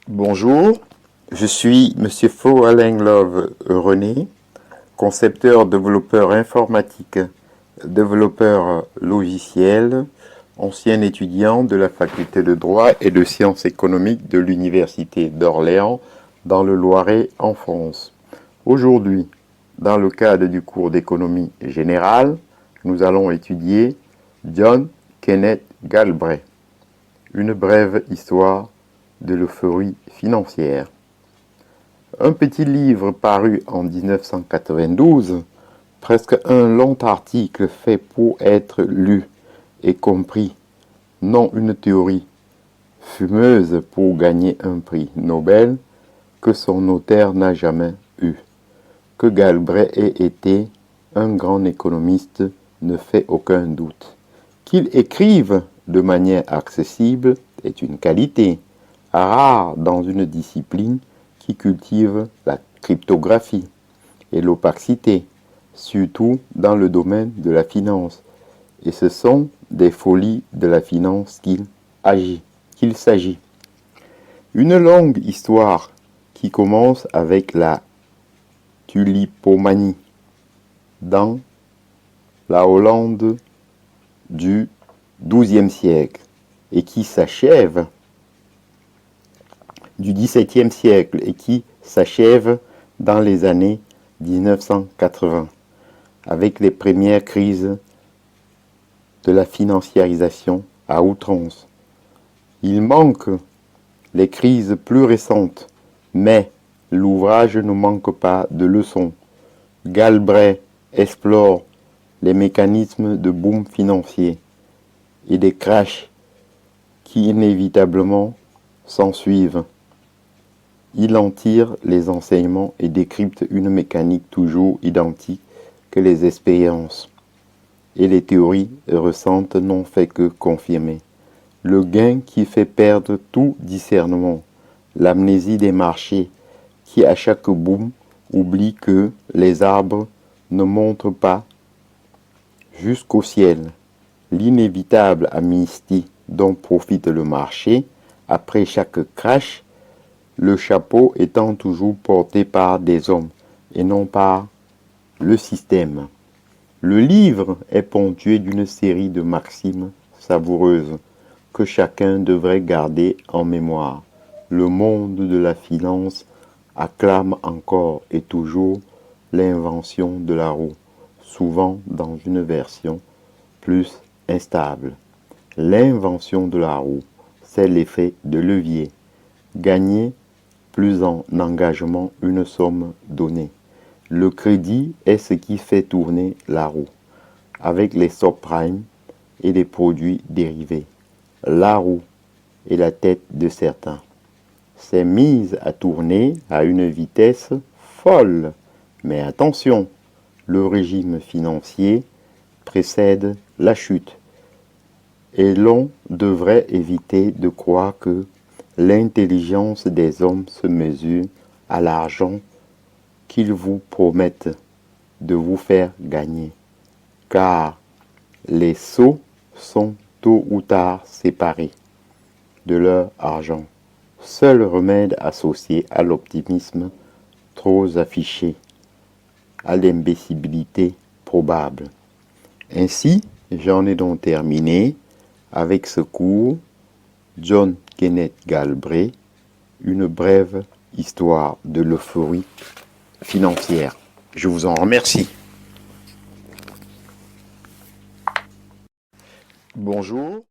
Bonjour, je suis Monsieur Faux-Alain-Love René, concepteur, développeur informatique, développeur logiciel, ancien étudiant de la faculté de droit et de sciences économiques de l'Université d'Orléans dans le Loiret en France. Aujourd'hui, dans le cadre du cours d'économie générale, nous allons étudier John Kenneth Galbraith, une brève histoire de l'euphorie financière. Un petit livre paru en 1992, presque un long article fait pour être lu et compris, non une théorie fumeuse pour gagner un prix Nobel que son auteur n'a jamais eu. Que Galbraith ait été un grand économiste ne fait aucun doute. Qu'il écrive de manière accessible est une qualité rare dans une discipline qui cultive la cryptographie et l'opacité, surtout dans le domaine de la finance. Et ce sont des folies de la finance qu'il s'agit. Une longue histoire qui commence avec la tulipomanie dans la Hollande du XIIe siècle et qui s'achève du XVIIe siècle et qui s'achève dans les années 1980 avec les premières crises de la financiarisation à outrance. Il manque les crises plus récentes, mais l'ouvrage ne manque pas de leçons. Galbraith explore les mécanismes de boom financier et des crashs qui inévitablement s'ensuivent. Il en tire les enseignements et décrypte une mécanique toujours identique que les expériences et les théories récentes n'ont fait que confirmer. Le gain qui fait perdre tout discernement, l'amnésie des marchés qui à chaque boom oublie que les arbres ne montrent pas jusqu'au ciel, l'inévitable amnistie dont profite le marché après chaque crash, le chapeau étant toujours porté par des hommes et non par le système. Le livre est ponctué d'une série de maximes savoureuses que chacun devrait garder en mémoire. Le monde de la finance acclame encore et toujours l'invention de la roue, souvent dans une version plus instable. L'invention de la roue, c'est l'effet de levier. Gagner plus en engagement une somme donnée. Le crédit est ce qui fait tourner la roue, avec les subprimes et les produits dérivés. La roue est la tête de certains. C'est mise à tourner à une vitesse folle. Mais attention, le régime financier précède la chute. Et l'on devrait éviter de croire que l'intelligence des hommes se mesure à l'argent qu'ils vous promettent de vous faire gagner. Car les sots sont tôt ou tard séparés de leur argent. Seul remède associé à l'optimisme trop affiché, à l'imbécilité probable. Ainsi, j'en ai donc terminé avec ce cours John Kenneth Galbraith, une brève histoire de l'euphorie financière. Je vous en remercie. Bonjour.